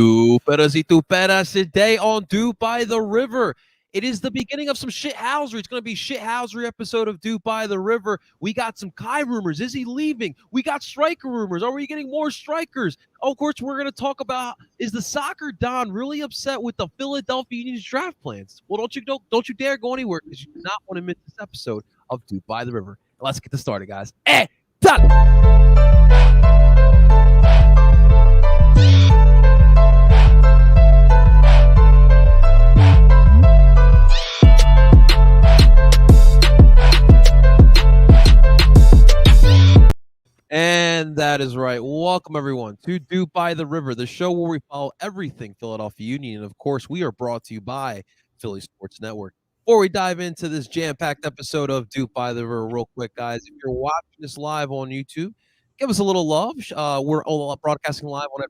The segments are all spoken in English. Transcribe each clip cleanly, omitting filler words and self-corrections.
Tuperas y tuperas, today on Dupe by the River. It is the beginning of some shithousery. It's going to be shithousery episode of Dupe by the River. We got some Kai rumors. Is he leaving? We got striker rumors. Are we getting more strikers? Of course, we're going to talk about, is the soccer Don really upset with the Philadelphia Union's draft plans? Well, don't you dare go anywhere because you do not want to miss this episode of Dupe by the River. Let's get this started, guys. Done. And that is right. Welcome, everyone, to Dupe by the River, the show where we follow everything Philadelphia Union. And, of course, we are brought to you by Philly Sports Network. Before we dive into this jam-packed episode of Dupe by the River, real quick, guys, if you're watching this live on YouTube, give us a little love. We're all broadcasting live on our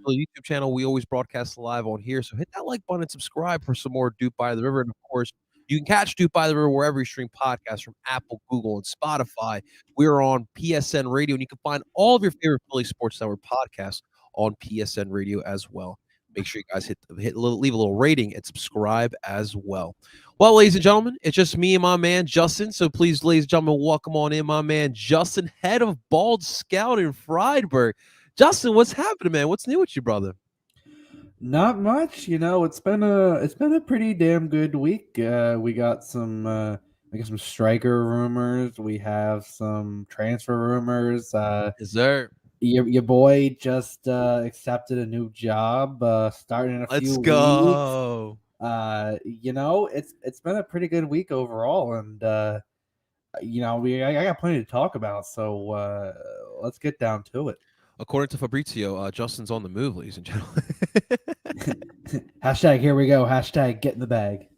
Philly YouTube channel. We always broadcast live on here. So hit that like button and subscribe for some more Dupe by the River. And, of course, you can catch Dupe by the River wherever you stream podcasts from Apple, Google, and Spotify. We're on PSN Radio, and you can find all of your favorite Philly Sports Network podcasts on PSN Radio as well. Make sure you guys leave a little rating and subscribe as well. Well, ladies and gentlemen, it's just me and my man Justin. So please, ladies and gentlemen, welcome on in my man Justin, head of Bald Scout in Friedberg. Justin, what's happening, man? What's new with you, brother? Not much, it's been a pretty damn good week. We got some striker rumors. We have some transfer rumors. Is there? Your boy just accepted a new job, starting in a few weeks. Let's go. It's been a pretty good week overall, and I got plenty to talk about. So let's get down to it. According to Fabrizio, Justin's on the move, ladies and gentlemen. Hashtag here we go. Hashtag get in the bag.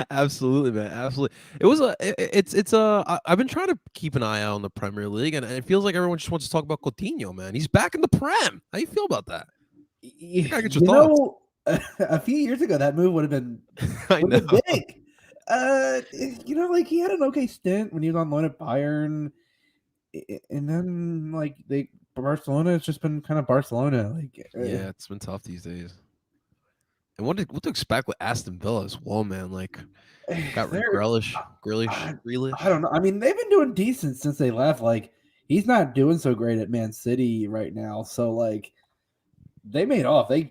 Absolutely, man. Absolutely. I've been trying to keep an eye out on the Premier League, and it feels like everyone just wants to talk about Coutinho, man. He's back in the Prem. How you feel about that? I get your thoughts. A few years ago, that move would have been big. He had an okay stint when he was on loan at Bayern, and then Barcelona has just been kind of Barcelona. Yeah, it's been tough these days. And what to expect with Aston Villa as well, man? Got Grealish. I don't know. I mean, they've been doing decent since they left. He's not doing so great at Man City right now. So they made off. They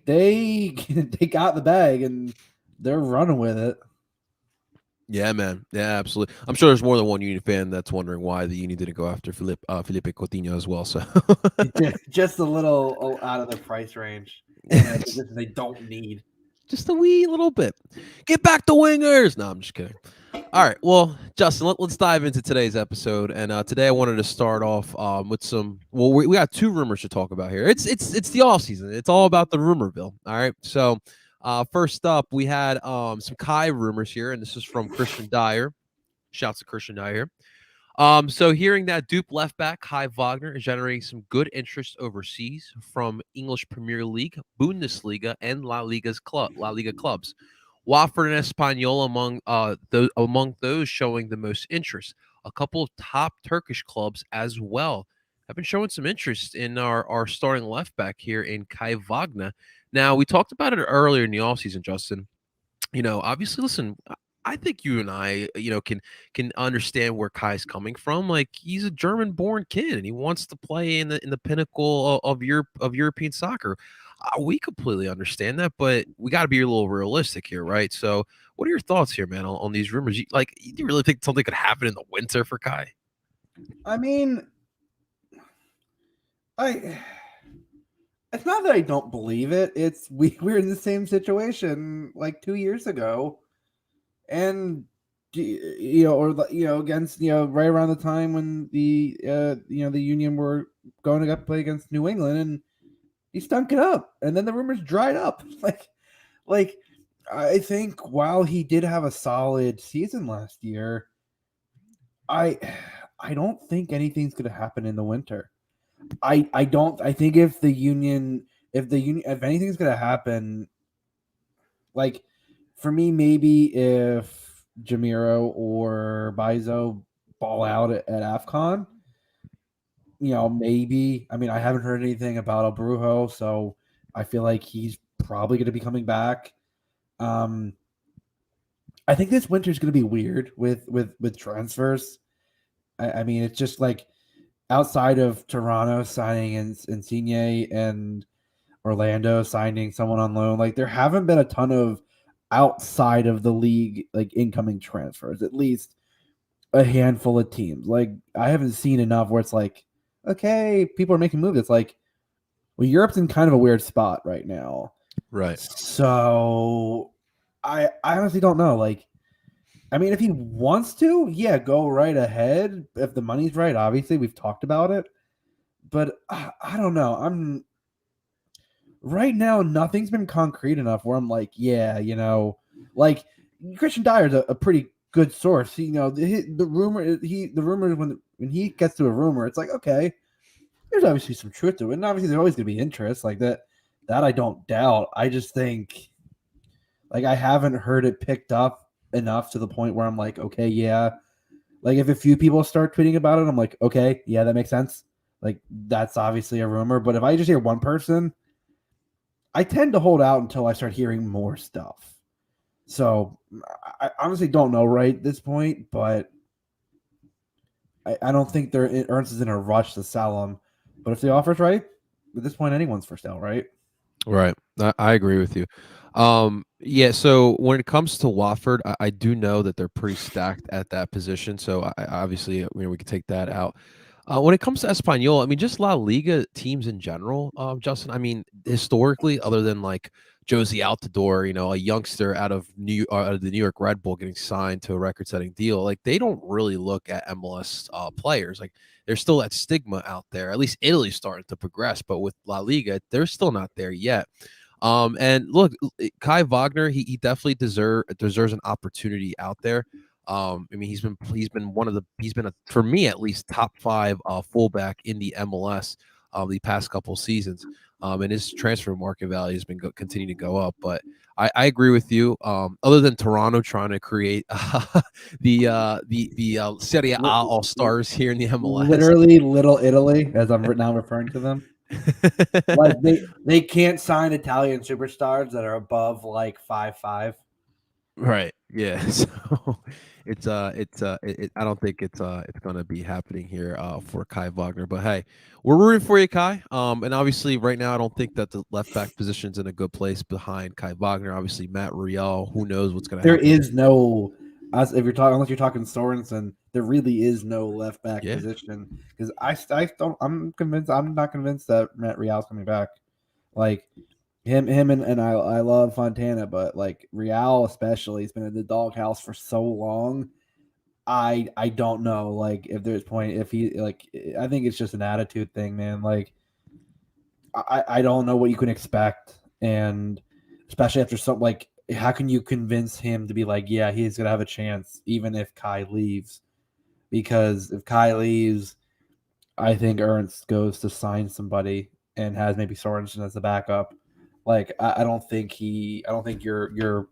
got the bag and they're running with it. Yeah, man. Yeah, absolutely. I'm sure there's more than one Union fan that's wondering why the Union didn't go after Felipe Coutinho as well. So just a little out of the price range. They don't need. Just a wee little bit. Get back the wingers. No, I'm just kidding. All right. Well, Justin, let's dive into today's episode. And today I wanted to start off with some. Well, we got two rumors to talk about here. It's the off season. It's all about the rumorville. All right. So first up, we had some Kai rumors here, and this is from Christian Dyer. Shouts to Christian Dyer. So hearing that Dupe left back Kai Wagner is generating some good interest overseas from English Premier League, Bundesliga, and La Liga clubs. Watford and Espanyol among those showing the most interest. A couple of top Turkish clubs as well have been showing some interest in our starting left back here in Kai Wagner. Now, we talked about it earlier in the offseason, Justin. Obviously, listen, I think you and I, can understand where Kai's coming from. He's a German-born kid, and he wants to play in the pinnacle of European soccer. We completely understand that, but we got to be a little realistic here, right? So, what are your thoughts here, man, on these rumors? Do you really think something could happen in the winter for Kai? I mean, it's not that I don't believe it. It's we're in the same situation 2 years ago. And against right around the time when the Union were going to play against New England, and he stunk it up, and then the rumors dried up. I think while he did have a solid season last year, I don't think anything's going to happen in the winter. I think if anything's going to happen, for me, maybe if Jamiro or Bizo ball out at AFCON, maybe. I mean, I haven't heard anything about El Brujo, so I feel like he's probably going to be coming back. I think this winter is going to be weird with transfers. I mean, it's just like outside of Toronto signing Insigne and Orlando signing someone on loan, like there haven't been a ton of outside of the league like incoming transfers. At least a handful of teams. Like I haven't seen enough where it's like, okay, people are making moves. It's like, well, Europe's in kind of a weird spot right now. Right. So I honestly don't know. Like, I mean, if he wants to, yeah, go right ahead. If the money's right, obviously we've talked about it. But I don't know. I'm right now, nothing's been concrete enough where I'm like, yeah, like Christian Dyer's a pretty good source. The rumors when he gets to a rumor, it's like, okay, there's obviously some truth to it, and obviously there's always going to be interest like that. That I don't doubt. I just think, like, I haven't heard it picked up enough to the point where I'm like, okay, yeah. Like, if a few people start tweeting about it, I'm like, okay, yeah, that makes sense. Like, that's obviously a rumor. But if I just hear one person, I tend to hold out until I start hearing more stuff. So I honestly don't know right at this point, but I don't think Ernst is in a rush to sell him. But if the offer's right, at this point, anyone's for sale, right? Right. I agree with you. Yeah, so when it comes to Watford, I do know that they're pretty stacked at that position. So I obviously, we could take that out. When it comes to Espanol, I mean, just La Liga teams in general, Justin. I mean, historically, other than like Josie Altidore, a youngster out of the New York Red Bull getting signed to a record-setting deal, like they don't really look at MLS players. Like there's still that stigma out there. At least Italy's starting to progress, but with La Liga, they're still not there yet. And look, Kai Wagner, he definitely deserves an opportunity out there. I mean, he's been for me at least top five fullback in the MLS the past couple seasons. And his transfer market value has been continuing to go up. But I agree with you. Other than Toronto trying to create the Serie A All Stars here in the MLS, literally Little Italy, as I'm now referring to them. Like they can't sign Italian superstars that are above like 5'5". Right. Yeah. So I don't think it's gonna be happening here for Kai Wagner. But hey, we're rooting for you, Kai. And obviously right now I don't think that the left back position's in a good place behind Kai Wagner. Obviously Matt Riel, who knows what's gonna There happen. is no, as if you're talking, unless you're talking Sorensen, there really is no left back Yeah. position because I'm not convinced that Matt Real's coming back. Like him and I love Fontana, but like Real especially, he's been in the doghouse for so long. I don't know like if there's point if he like I think it's just an attitude thing, man. Like I don't know what you can expect, and especially after something like how can you convince him to be like, yeah, he's gonna have a chance even if Kai leaves? Because if Kai leaves, I think Ernst goes to sign somebody and has maybe Sorensen as the backup. Like I don't think you're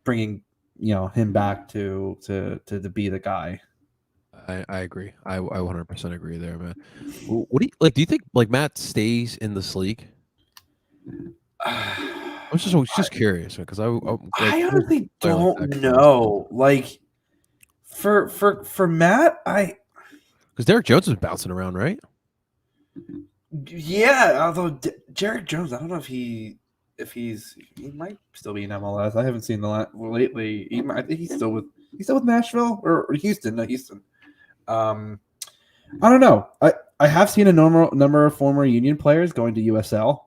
bringing him back to be the guy. I agree. I 100% agree there, man. What do you like? Do you think like Matt stays in this league? I was just curious because I'm like I honestly player like that don't could really know. Like for Matt, because Derek Jones was bouncing around, right? yeah. Although Jared Jones, I don't know if he might still be in MLS. I haven't seen lately. I think he's still with Nashville or Houston. No, Houston. I don't know. I have seen a number of former Union players going to USL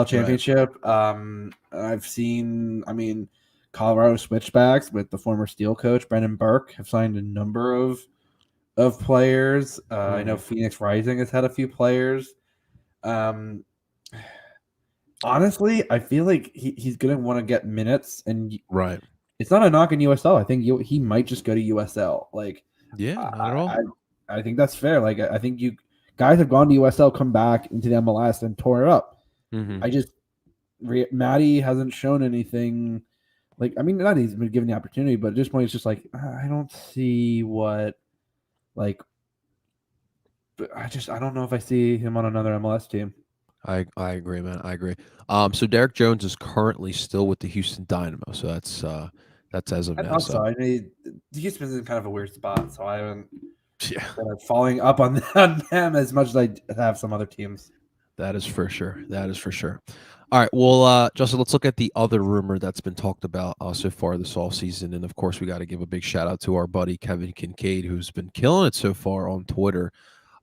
Championship. Right. I've seen. I mean, Colorado Switchbacks with the former Steel coach Brendan Burke have signed a number of players. I know Phoenix Rising has had a few players. Honestly, I feel like he's gonna want to get minutes, and Right. it's not a knock in USL. I think he might just go to USL. Like, Yeah, not at all. I think that's fair. Like, I think you guys have gone to USL, come back into the MLS, and tore it up. I just Maddie hasn't shown anything. Like, I mean, not he's been given the opportunity, but at this point, it's just like I don't see what. Like, I don't know if I see him on another MLS team. I agree, man. I agree. So Derek Jones is currently still with the Houston Dynamo. So that's as of I now. thought So so. I mean, Houston's in kind of a weird spot, so I haven't yeah, been following up on them as much as I have some other teams. that is for sure. That is for sure. All right. Well, Justin, let's look at the other rumor that's been talked about so far this offseason. And of course, we got to give a big shout out to our buddy Kevin Kincaid, who's been killing it so far on Twitter.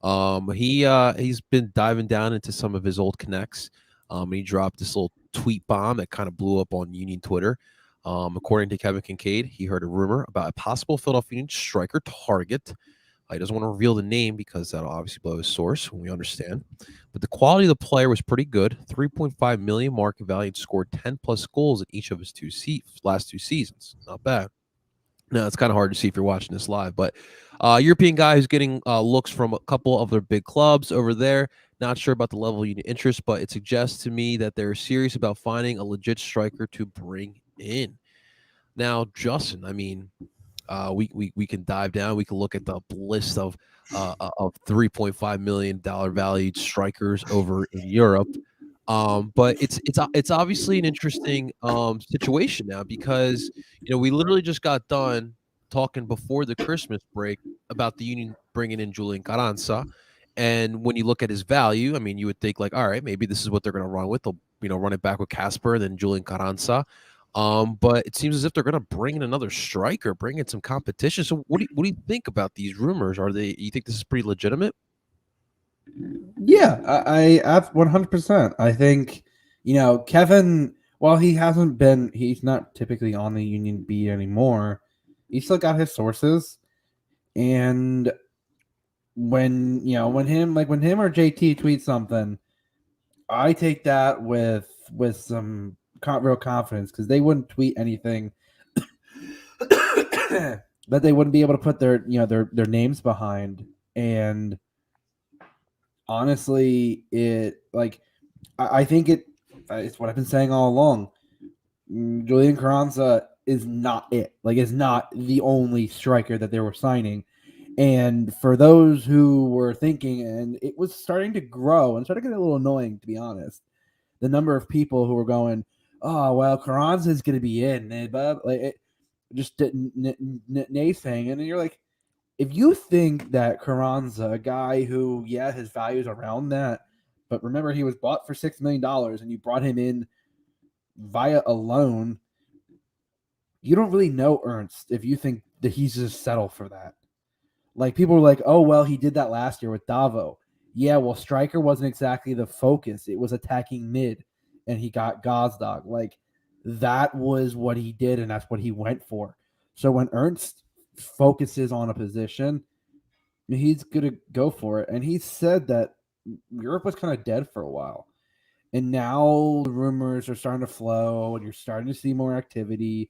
He's been diving down into some of his old connects. And he dropped this little tweet bomb that kind of blew up on Union Twitter. According to Kevin Kincaid, he heard a rumor about a possible Philadelphia Union striker target. He doesn't want to reveal the name because that'll obviously blow his source, and we understand. But the quality of the player was pretty good. 3.5 million market value, and scored 10 plus goals in each of his last two seasons. Not bad. Now it's kind of hard to see if you're watching this live, but European guy who's getting looks from a couple of their big clubs over there. Not sure about the level of union interest, but it suggests to me that they're serious about finding a legit striker to bring in. Now, Justin, I mean, we can dive down. We can look at the list of $3.5 million valued strikers over in Europe. But it's obviously an interesting situation now because we literally just got done talking before the Christmas break about the Union bringing in Julian Carranza, and when you look at his value, I mean, you would think like, all right, maybe this is what they're going to run with. They'll run it back with Casper and then Julian Carranza. But it seems as if they're going to bring in another striker, bring in some competition. So what do you think about these rumors? You think this is pretty legitimate? Yeah, I 100%. I think Kevin. While he's not typically on the Union beat anymore. He still got his sources, and when him or JT tweets something, I take that with some real confidence because they wouldn't tweet anything that they wouldn't be able to put their names behind. And honestly, I think it's what I've been saying all along. Julian Carranza is not it. Like, is not the only striker that they were signing. And for those who were thinking, and it was starting to grow and starting to get a little annoying, to be honest, the number of people who were going, "Oh well, Carranza is going to be in," but like just naysaying, and you're like, if you think that Carranza, a guy who, yeah, his value is around that, but remember he was bought for $6 million, and you brought him in via a loan, you don't really know Ernst if you think that he's just settled for that. Like, people were like, oh, well, he did that last year with Davo. Yeah, well, striker wasn't exactly the focus. It was attacking mid, and he got Gazdag. Like, that was what he did, and that's what he went for. So when Ernst focuses on a position, he's going to go for it. And he said that Europe was kind of dead for a while. And now the rumors are starting to flow, and you're starting to see more activity,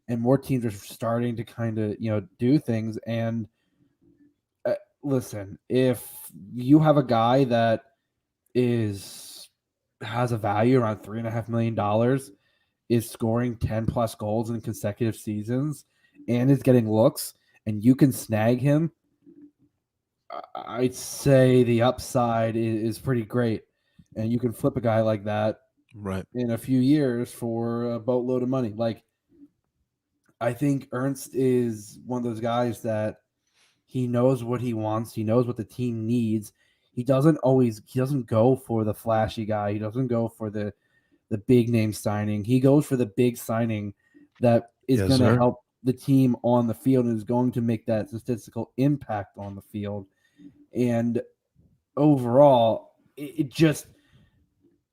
and more teams are starting to kind of, do things. And listen, if you have a guy that has a value around $3.5 million, is scoring 10 plus goals in consecutive seasons, and is getting looks, and you can snag him, I'd say the upside is pretty great. And you can flip a guy like that Right. in a few years for a boatload of money. Like, I think Ernst is one of those guys that he knows what he wants. He knows what the team needs. He doesn't go for the flashy guy. He doesn't go for the big name signing. He goes for the big signing that is Yes, going to sir. help the team on the field and is going to make that statistical impact on the field. And overall, it just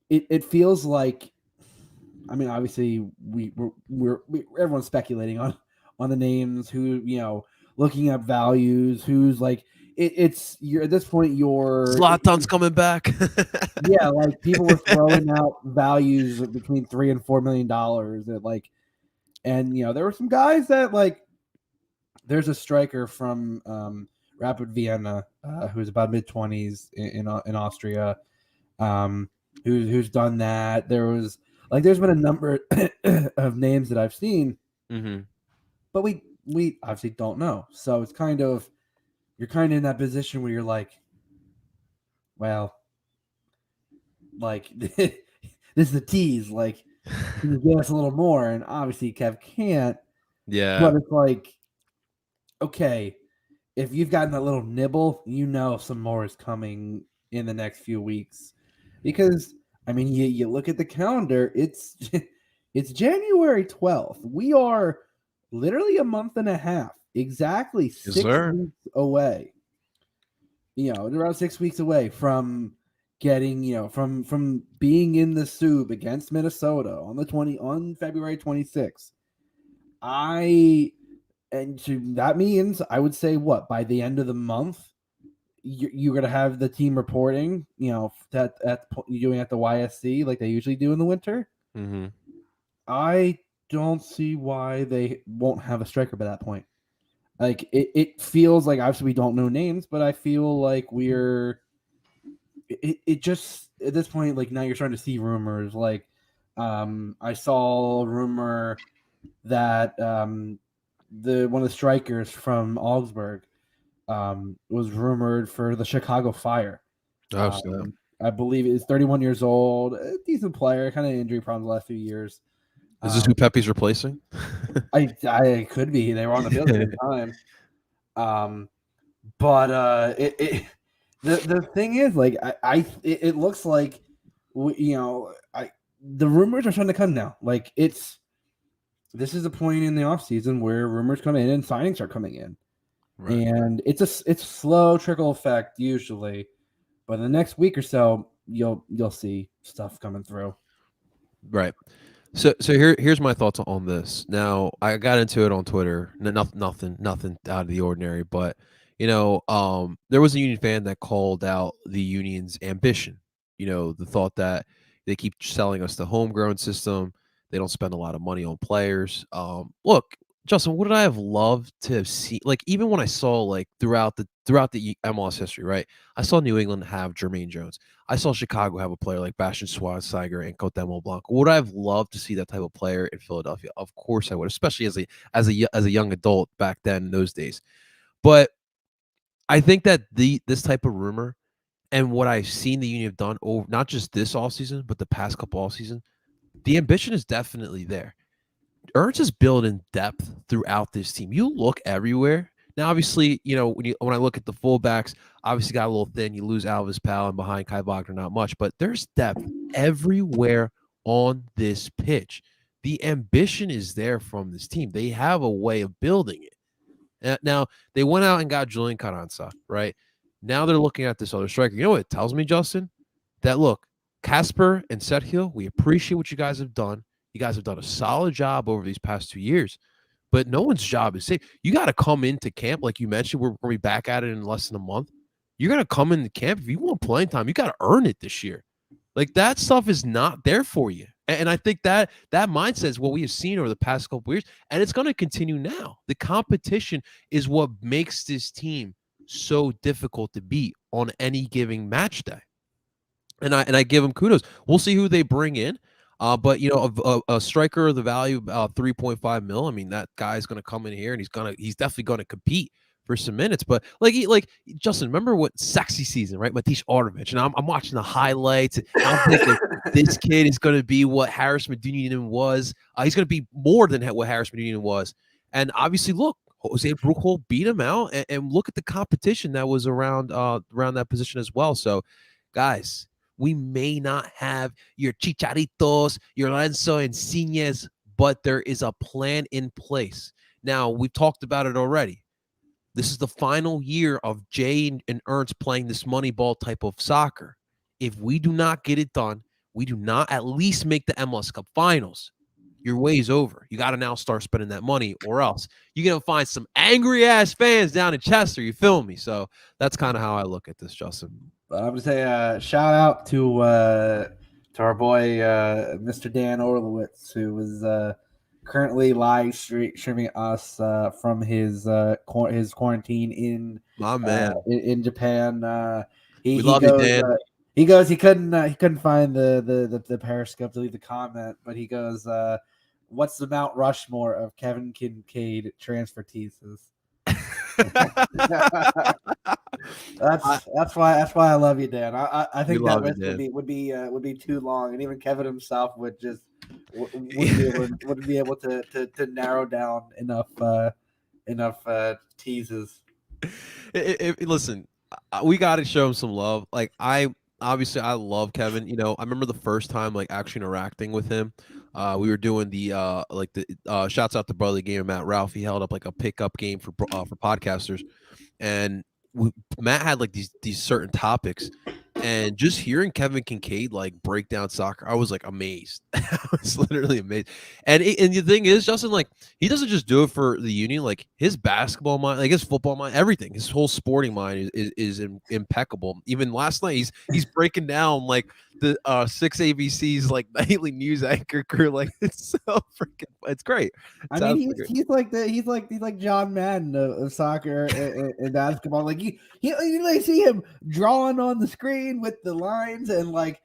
it feels like, I mean, obviously we're everyone's speculating on the names, who, looking up values, who's like, you're at this point, Zlatan's coming back. yeah, like, people were throwing out values between $3 and $4 million that, like, and there were some guys that, like, there's a striker from Rapid Vienna, who's about mid-20s in Austria, who's done that. There's been a number of names that I've seen, but we obviously don't know. So it's you're kind of in that position where you're like, well, like this is the tease. Like, can you give us a little more? And obviously, Kev can't. Yeah. But it's like, okay, if you've gotten a little nibble, some more is coming in the next few weeks. Because I mean, you look at the calendar, it's it's January 12th. We are literally a month and a half, exactly 6 weeks away. Around 6 weeks away from getting, from being in the Soob against Minnesota on February 26th. And so that means I would say by the end of the month, you're gonna have the team reporting, that you're doing at the YSC like they usually do in the winter. Mm-hmm. I don't see why they won't have a striker by that point. Like it feels like, obviously we don't know names, but I feel like it just at this point, like now you're starting to see rumors. Like I saw a rumor that one of the strikers from Augsburg was rumored for the Chicago Fire. I believe he's 31 years old, a decent player, kind of injury problems the last few years. Is this who Pepe's replacing? I could be. They were on the field at the same time. But the thing is, like, it looks like the rumors are starting to come now. Like, this is a point in the off season where rumors come in and signings are coming in. Right. And it's a slow trickle effect usually, but in the next week or so, you'll see stuff coming through. Right. So here's my thoughts on this. Now, I got into it on Twitter. Nothing out of the ordinary, but there was a Union fan that called out the Union's ambition. The thought that they keep selling us the homegrown system. They don't spend a lot of money on players. Look, Justin, would I have loved to have seen, like, even when I saw, like, throughout the MLS history, right? I saw New England have Jermaine Jones. I saw Chicago have a player like Bastian Schweinsteiger and Cuauhtémoc Blanco. Would I have loved to see that type of player in Philadelphia? Of course I would, especially as a young adult back then in those days. But I think that this type of rumor and what I've seen the Union have done over not just this offseason, but the past couple offseason, the ambition is definitely there. Ernst is building depth throughout this team. You look everywhere. Now, obviously, when I look at the fullbacks, obviously got a little thin. You lose Alvis Powell, and behind Kai Wagner, not much. But there's depth everywhere on this pitch. The ambition is there from this team. They have a way of building it. Now, they went out and got Julian Carranza, right? Now they're looking at this other striker. You know what it tells me, Justin? That, look, Casper and Sethiel, we appreciate what you guys have done. You guys have done a solid job over these past 2 years, but no one's job is safe. You got to come into camp, like you mentioned. We're going to be back at it in less than a month. You're going to come into camp. If you want playing time, you got to earn it this year. Like, that stuff is not there for you. And I think that mindset is what we have seen over the past couple of years, and it's going to continue now. The competition is what makes this team so difficult to beat on any given match day. And I give them kudos. We'll see who they bring in. But a striker of the value of 3.5 mil. I mean, that guy's going to come in here and he's definitely going to compete for some minutes. But like Justin, remember what sexy season, right? Matish Artovich, and I'm watching the highlights. And I'm thinking this kid is going to be what Harris Medunjanin was. He's going to be more than what Harris Medunjanin was. And obviously, look, Jose Brujo beat him out, and look at the competition that was around that position as well. So, guys, we may not have your Chicharitos, your Lorenzo Insignes, but there is a plan in place. Now, we've talked about it already. This is the final year of Jay and Ernst playing this Moneyball type of soccer. If we do not get it done, we do not at least make the MLS Cup finals, your way's over. You got to now start spending that money, or else you're going to find some angry-ass fans down in Chester. You feel me? So that's kind of how I look at this, Justin. But I'm going to say shout out to our boy, Mr. Dan Orlowitz, who is currently live streaming us from his quarantine in my man in Japan. We love you, Dan. He goes. He couldn't find the Periscope to leave the comment, but he goes, "What's the Mount Rushmore of Kevin Kincaid transfer teases?" That's why I love you, Dan. I think that list you, would be too long, and even Kevin himself would just wouldn't be able to narrow down enough teases. Listen, we got to show him some love. Like I love Kevin. You know, I remember the first time like actually interacting with him. We were doing the shouts out to Brotherly Game Matt Ralph. He held up like a pickup game for podcasters, and Matt had like these certain topics, and just hearing Kevin Kincaid like break down soccer, I was like amazed. I was literally amazed. And the thing is, Justin, like he doesn't just do it for the Union. Like his basketball mind, like his football mind, everything, his whole sporting mind is impeccable. Even last night, he's breaking down like the 6 ABC's like nightly news anchor crew. Like it's so freaking, it's great. I mean, he's like John Madden of soccer and basketball. Like you like see him drawing on the screen with the lines and like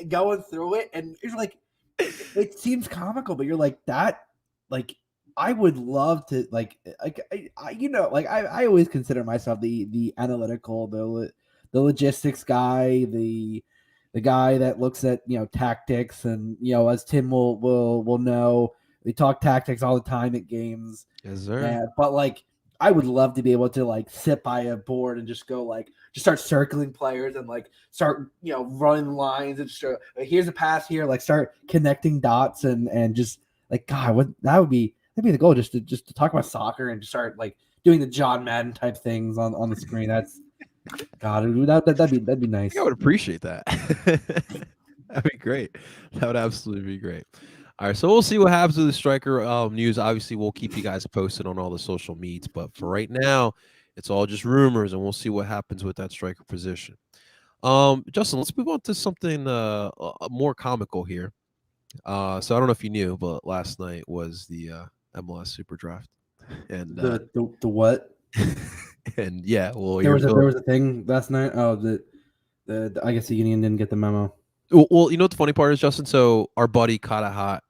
going through it, and it's like it seems comical, but you're like that. Like I would love to like I always consider myself the analytical, the logistics guy, the guy that looks at tactics, and as Tim will know. We talk tactics all the time at games. Yes, sir. But like, I would love to be able to like sit by a board and just go like, just start circling players and like start running lines and just here's a pass here, like start connecting dots and just like God, that'd be the goal, just to talk about soccer and just start like doing the John Madden type things on the screen. That's God, that'd be nice. I would appreciate that. That'd be great. That would absolutely be great. All right, so we'll see what happens with the striker news. Obviously, we'll keep you guys posted on all the social medias, but for right now, it's all just rumors, and we'll see what happens with that striker position. Justin, let's move on to something more comical here. So I don't know if you knew, but last night was the MLS Super Draft, and the what? And yeah, well, there was a thing last night. Oh, the I guess the Union didn't get the memo. Well, you know what the funny part is, Justin? So our buddy Kata Hot,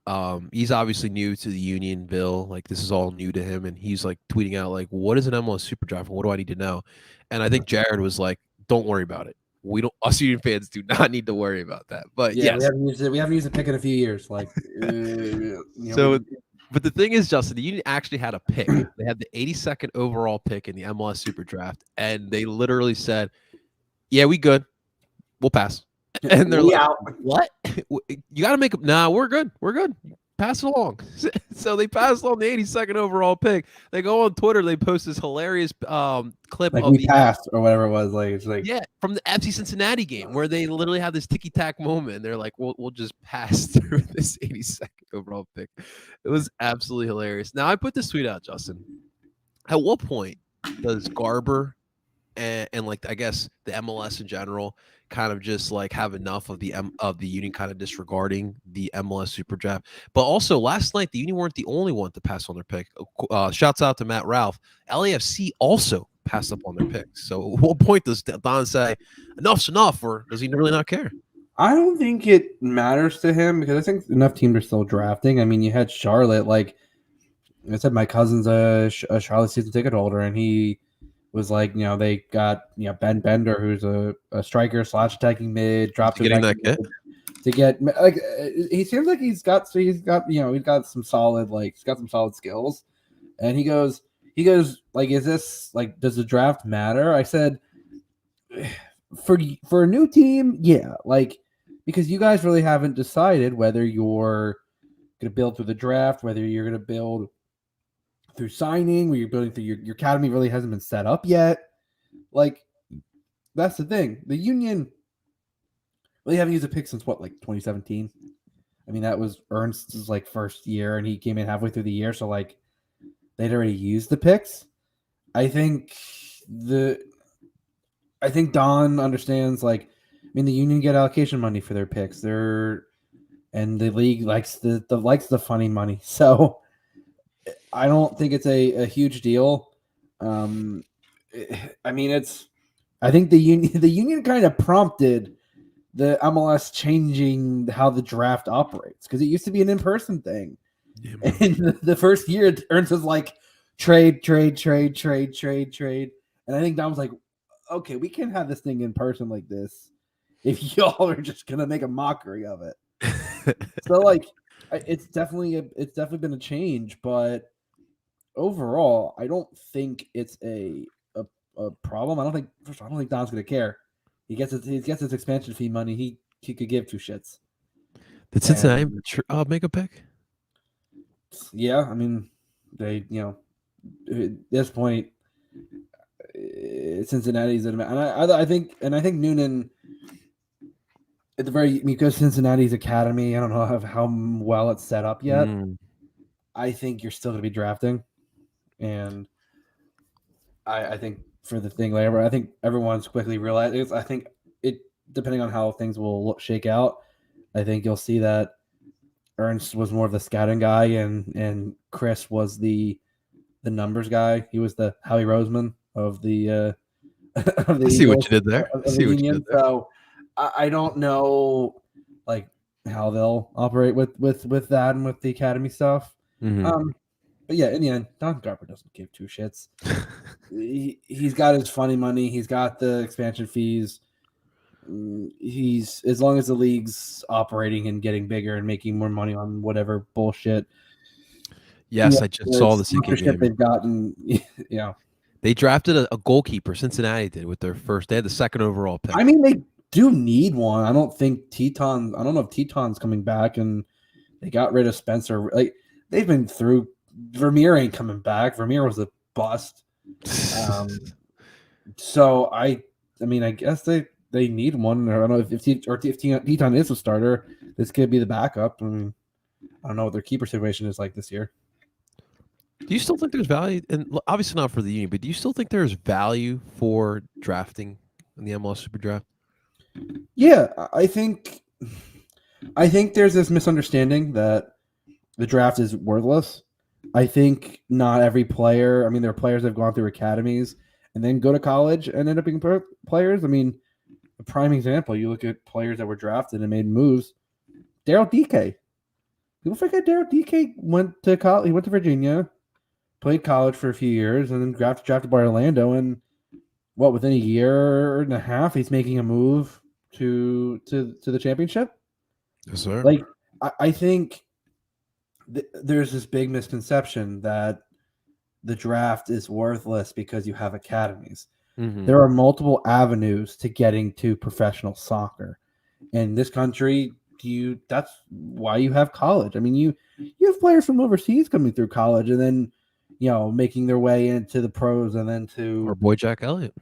he's obviously new to the Unionville. Like this is all new to him, and he's like tweeting out like, "What is an MLS Super Draft? And what do I need to know?" And I think Jared was like, "Don't worry about it. We don't. Us Union fans do not need to worry about that." But yeah, yes, we haven't used a pick in a few years. Like, but the thing is, Justin, the Union actually had a pick. They had the 82nd overall pick in the MLS Super Draft, and they literally said, "Yeah, we good. We'll pass." And they're like, "What? You got to make them? Nah, we're good. We're good. Pass it along." So they passed along the 82nd overall pick. They go on Twitter. They post this hilarious clip like of we passed or whatever it was. Like it's like from the FC Cincinnati game where they literally had this ticky tack moment. And they're like, "We'll just pass through this 82nd overall pick." It was absolutely hilarious. Now I put this tweet out, Justin. At what point does Garber and like I guess the MLS in general kind of just like have enough of the Union kind of disregarding the MLS Super Draft? But also last night the Union weren't the only one to pass on their pick. Shouts out to Matt Ralph. LAFC also passed up on their picks. So at what point does Don say enough's enough, or does he really not care? I don't think it matters to him because I think enough teams are still drafting. I mean, you had Charlotte. Like I said, my cousin's a Charlotte season ticket holder, and he was like, they got Ben Bender, who's a striker / attacking mid, dropped getting that kit to get like he seems like he's got some solid skills, and he goes like, is this like, does the draft matter? I said for a new team, yeah, like because you guys really haven't decided whether you're gonna build through the draft, whether you're gonna build through signing, where you're building through your academy really hasn't been set up yet. Like that's the thing. The Union really haven't used a pick since what, like 2017. I mean, that was Ernst's like first year, and he came in halfway through the year, so like they'd already used the picks. I think Don understands. Like, I mean, the Union get allocation money for their picks. And the league likes the funny money, so. I don't think it's a huge deal. I mean, I think the Union kind of prompted the MLS changing how the draft operates because it used to be an in-person thing. Yeah, and the first year, Ernst was like trade. And I think Don was like, okay, we can't have this thing in person like this if y'all are just gonna make a mockery of it. So like, it's definitely been a change, but overall, I don't think it's a problem. I don't think Don's gonna care. He gets his expansion fee money. He could give two shits. Did Cincinnati make a pick? Yeah, I mean, they at this point, Cincinnati's and I think Noonan at the very, because Cincinnati's academy, I don't know how well it's set up yet. I think you're still going to be drafting, and I think for the thing later, I think everyone's quickly realized. I think it, depending on how things will shake out, I think you'll see that Ernst was more of the scouting guy, and Chris was the numbers guy. He was the Howie Roseman of the of the see what you did there. Of the Union. So I don't know like how they'll operate with that and with the academy stuff. But yeah, in the end, Don Garber doesn't give two shits. He's got his funny money. He's got the expansion fees. He's, as long as the league's operating and getting bigger and making more money on whatever bullshit. Yes, I just saw the sponsorship they've gotten. They drafted a goalkeeper. Cincinnati did with their first. They had the second overall pick. I mean, they do need one. I don't think Teton. I don't know if Teton's coming back, and they got rid of Spencer. Like, they've been through. Vermeer ain't coming back. Vermeer was a bust. So I mean, I guess they need one. I don't know if Teton is a starter. This could be the backup. I mean, I don't know what their keeper situation is like this year. Do you still think there's value? And obviously not for the Union, but do you still think there's value for drafting in the MLS Super Draft? Yeah, I think there's this misunderstanding that the draft is worthless. I think not every player. I mean, there are players that have gone through academies and then go to college and end up being players. I mean, a prime example, you look at players that were drafted and made moves. Daryl DK. People forget Daryl DK went to college. He went to Virginia, played college for a few years, and then drafted by Orlando. And within a year and a half, he's making a move to the championship. Yes, sir. Like, I think there's this big misconception that the draft is worthless because you have academies. There are multiple avenues to getting to professional soccer. In this country, that's why you have college. I mean, you have players from overseas coming through college and then, making their way into the pros and then to our boy Jack Elliott.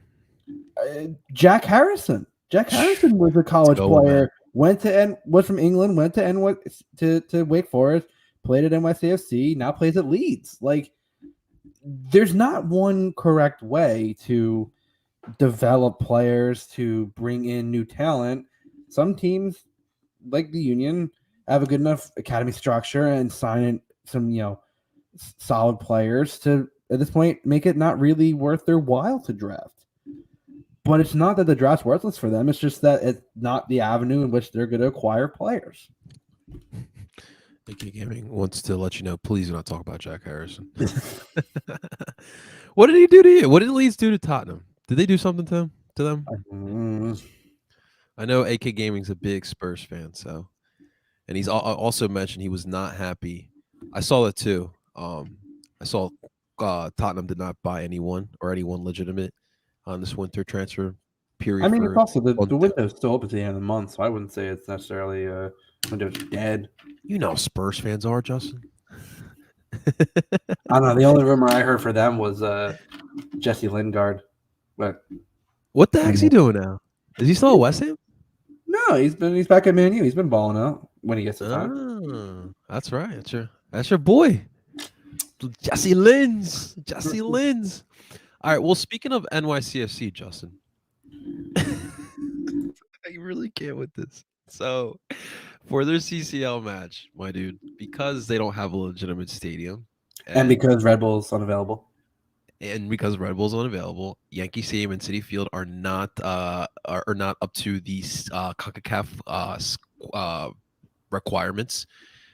Jack Harrison. Jack Harrison was a college player. Man. Was from England, went to Wake Forest, played at NYCFC, now plays at Leeds. Like, there's not one correct way to develop players, to bring in new talent. Some teams, like the Union, have a good enough academy structure and sign in some, solid players to, at this point, make it not really worth their while to draft. But it's not that the draft's worthless for them. It's just that it's not the avenue in which they're going to acquire players. AK Gaming wants to let you know, please do not talk about Jack Harrison. What did he do to you? What did Leeds do to Tottenham? Did they do something to them? I know AK Gaming's a big Spurs fan, and he's also mentioned he was not happy. I saw that too. I saw Tottenham did not buy anyone legitimate on this winter transfer period. I mean, it's also the window's still open to the end of the month, so I wouldn't say it's necessarily window's dead. You know, Spurs fans are, Justin. I don't know. The only rumor I heard for them was Jesse Lingard. But what the heck's he doing now? Is he still at West Ham? No, he's back at Man U. He's been balling out when he gets the time. That's right. That's your boy, Jesse Lins. Jesse Lins. All right. Well, speaking of NYCFC, Justin, I really can't with this. So, for their CCL match, my dude, because they don't have a legitimate stadium, and because Red Bull's unavailable. Yankee Stadium and Citi Field are not up to the CONCACAF requirements.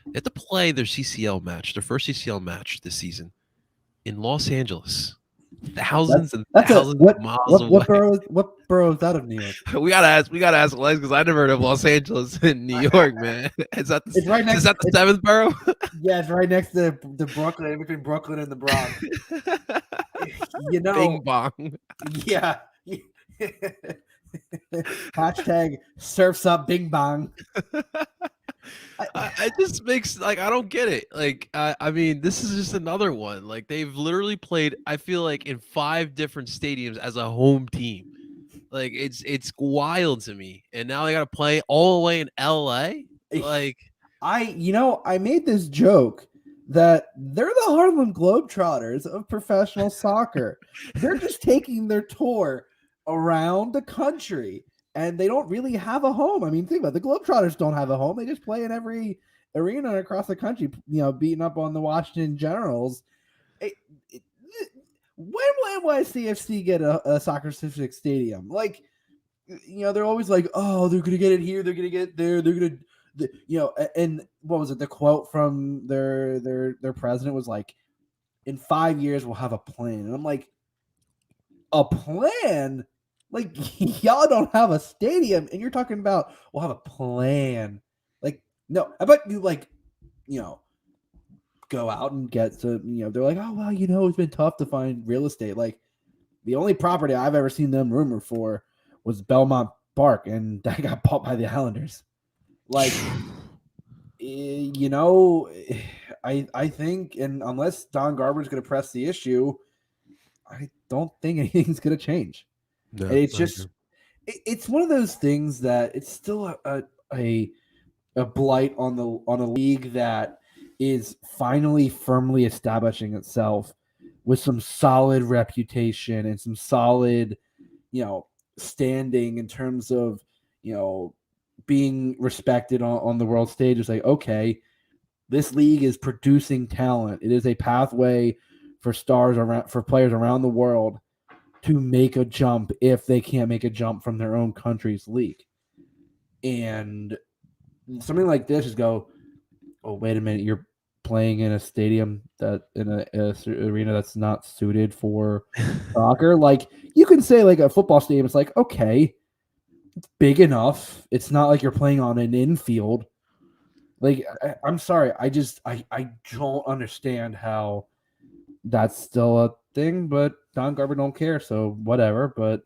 They have to play their first CCL match this season in Los Angeles thousands and That's a thousands of miles away. what borough is out of New York? We gotta ask Lex because I never heard of Los Angeles in New York, man. Is that It's right next. is that the seventh borough? Yeah, it's right next to the Brooklyn, in between Brooklyn and the Bronx. You know, Bing bong. Yeah. Hashtag surfs up bing bong. It just makes like I don't get it. Like I mean, this is just another one. Like they've literally played. I feel like in 5 different stadiums as a home team. Like it's wild to me. And now they got to play all the way in L.A. Like I made this joke that they're the Harlem Globetrotters of professional soccer. They're just taking their tour around the country, and they don't really have a home. I mean, think about it. The Globetrotters don't have a home. They just play in every arena across the country, beating up on the Washington Generals. When will NYCFC get a soccer-specific stadium? Like, they're always like, oh, they're going to get it here. They're going to get it there. They're going to, and what was it? The quote from their president was like, in 5 years, we'll have a plan. And I'm like, a plan? Like, y'all don't have a stadium, and you're talking about we'll have a plan. Like, no, I bet you go out and get to, they're like, oh well, it's been tough to find real estate. Like, the only property I've ever seen them rumored for was Belmont Park, and that got bought by the Islanders. Like, I think, and unless Don Garber's going to press the issue, I don't think anything's going to change. No, and it's just, it's one of those things that it's still a blight on a league that is finally firmly establishing itself with some solid reputation and some solid, standing in terms of, being respected on the world stage. It's like, okay, this league is producing talent. It is a pathway for players around the world to make a jump if they can't make a jump from their own country's league. And something like this is go, oh, wait a minute, you're playing in a stadium in a arena that's not suited for soccer. Like, you can say like a football stadium, it's like, okay, it's big enough. It's not like you're playing on an infield. Like, I'm sorry, I don't understand how that's still a thing, but Don Garber don't care, so whatever. But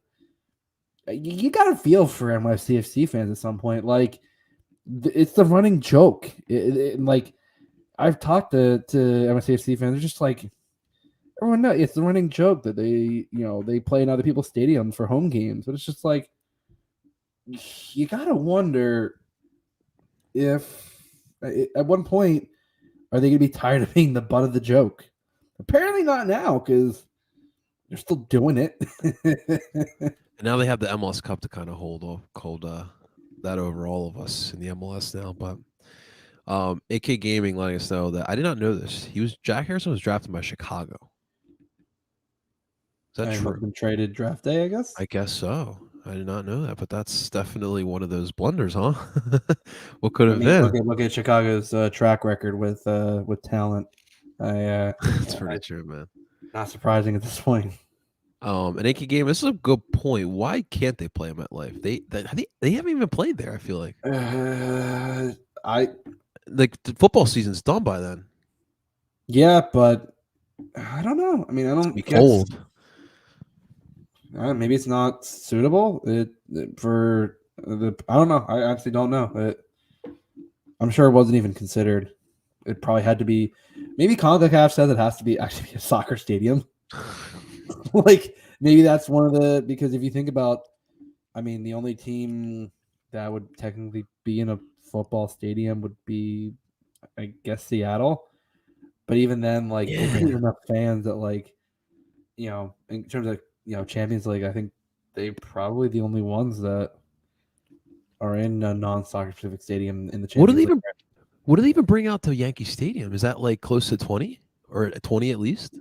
you got to feel for NYCFC fans at some point. Like, it's the running joke. Like, I've talked to NYCFC fans. They're just like, everyone knows it's the running joke that they play in other people's stadiums for home games. But it's just like, you got to wonder if at one point are they going to be tired of being the butt of the joke? Apparently not now, because they're still doing it. And now they have the MLS Cup to kind of hold that over all of us in the MLS now. But AK Gaming letting us know that I did not know this. Jack Harrison was drafted by Chicago. Is that true? Been traded draft day, I guess. I guess so. I did not know that, but that's definitely one of those blunders, huh? What could have been? Look at Chicago's track record with talent. That's pretty true, man. Not surprising at this point. An AK game. This is a good point. Why can't they play them at Life? They haven't even played there. I feel like the football season's done by then. Yeah, but I don't know. I mean, I don't. It's cold. Maybe it's not suitable. I don't know. I actually don't know. But I'm sure it wasn't even considered. It probably had to be. Maybe CONCACAF says it has to be actually a soccer stadium. Like, maybe that's one of the, because if you think about, I mean, the only team that would technically be in a football stadium would be, I guess, Seattle. But even then, like, there's enough fans that, like, in terms of, Champions League, I think they're probably the only ones that are in a non-soccer specific stadium in the Champions League. What do they even bring out to Yankee Stadium? Is that like close to 20 or 20 at least?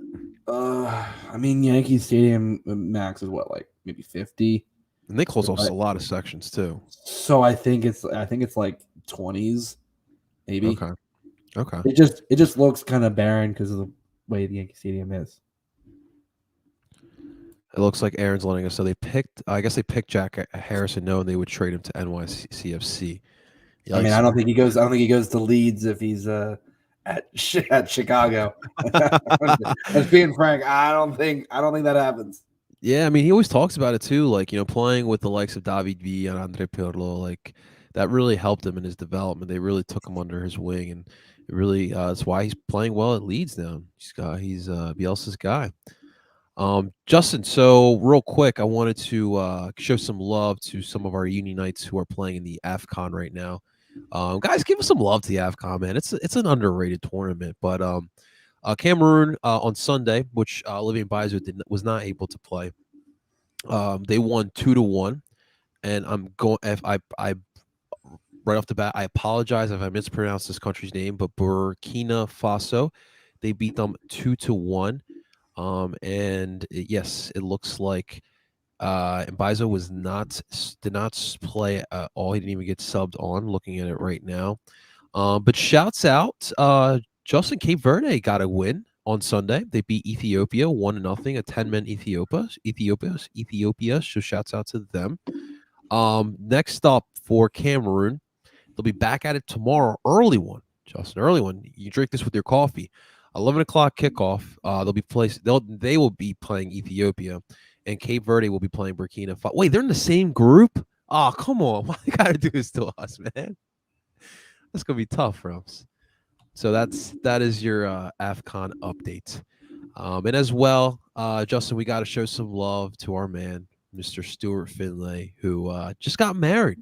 I mean, Yankee Stadium max is what, like maybe 50, and they close off a lot of sections too. So I think it's like 20s, maybe. Okay. It just looks kind of barren because of the way the Yankee Stadium is. It looks like Aaron's letting us. So they picked. I guess they picked Jack Harrison, knowing they would trade him to NYCFC. I mean, Yikes. I don't think he goes. I don't think he goes to Leeds if he's at Chicago. As being frank, I don't think that happens. Yeah, I mean, he always talks about it too. Like, playing with the likes of David V and Andre Pirlo, like that really helped him in his development. They really took him under his wing, and it really that's why he's playing well at Leeds now. He's Bielsa's guy. Justin, so real quick, I wanted to show some love to some of our Unionites who are playing in the AFCON right now. Guys, give us some love to the AFCON, man. It's an underrated tournament, but Cameroon on Sunday, which Olivier Bizer was not able to play. They won 2-1, and I'm going. If I right off the bat, I apologize if I mispronounce this country's name, but Burkina Faso, they beat them 2-1. Yes, it looks like Mbizo did not play at all. He didn't even get subbed on. Looking at it right now, but shouts out, Justin. Cape Verde got a win on Sunday. They beat Ethiopia 1-0. A 10-man Ethiopia. So shouts out to them. Next up for Cameroon, they'll be back at it tomorrow. Early one, Justin. Early one. You drink this with your coffee. 11 o'clock kickoff. They will be playing Ethiopia, and Cape Verde will be playing Burkina Faso. Wait, they're in the same group? Oh, come on! Why you gotta do this to us, man? That's gonna be tough for us. So that is your AFCON update, and as well, Justin, we got to show some love to our man, Mr. Stuart Finlay, who just got married.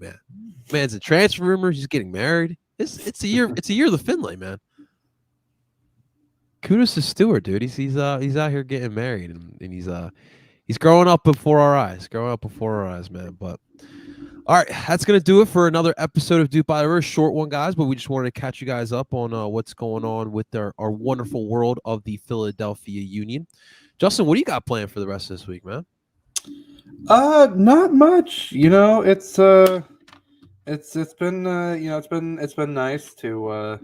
Man's in transfer rumors. He's getting married. It's a year. It's a year of the Finlay, man. Kudos to Stuart, dude. He's out here getting married, and he's growing up before our eyes. Man. But all right, that's gonna do it for another episode of DOOP by the River. Short one, guys, but we just wanted to catch you guys up on what's going on with our wonderful world of the Philadelphia Union. Justin, what do you got planned for the rest of this week, man? Not much. It's been it's been nice to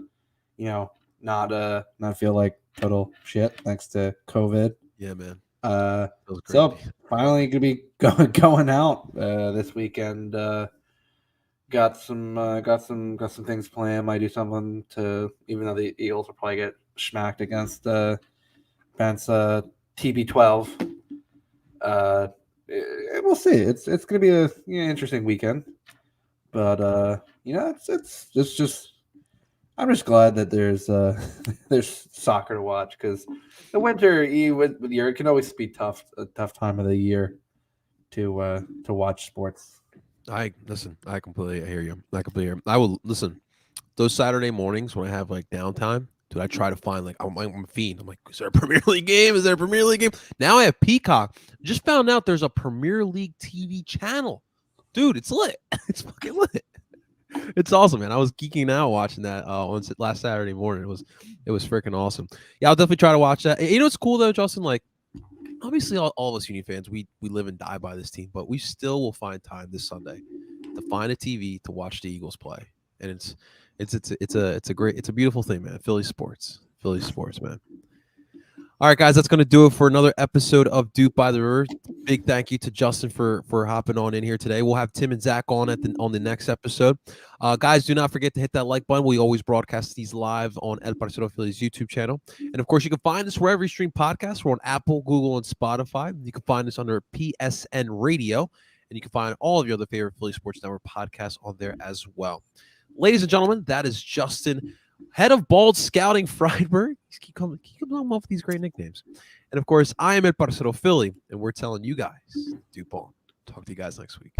not feel like total shit thanks to COVID. Yeah, man. So finally gonna be going out this weekend. Got some things planned. Might do something to, even though the Eagles will probably get smacked against TB12. We'll see. It's gonna be a interesting weekend, but it's just. I'm just glad that there's soccer to watch, because the winter with year, it can always be a tough time of the year to watch sports. I completely hear you. I will listen. Those Saturday mornings when I have like downtime, dude, I try to find I'm a fiend. I'm like, is there a Premier League game? Now I have Peacock. Just found out there's a Premier League TV channel. Dude, it's lit. It's fucking lit. It's awesome, man. I was geeking out watching that on last Saturday morning. It was freaking awesome. Yeah, I'll definitely try to watch that. You know what's cool though, Justin? Like, obviously, all of us Union fans, we live and die by this team, but we still will find time this Sunday to find a TV to watch the Eagles play, and it's a beautiful thing, man. Philly sports, man. All right, guys, that's going to do it for another episode of DOOP by the River. Big thank you to Justin for hopping on in here today. We'll have Tim and Zach on the next episode. Guys, do not forget to hit that like button. We always broadcast these live on El Parcero Philly's YouTube channel. And, of course, you can find us wherever you stream podcasts. We're on Apple, Google, and Spotify. You can find us under PSN Radio. And you can find all of your other favorite Philly Sports Network podcasts on there as well. Ladies and gentlemen, that is Justin, head of Bald Scouting Friedberg. Keep coming up with these great nicknames. And of course, I am El Parcero Philly, and we're telling you guys, DOOP on. Talk to you guys next week.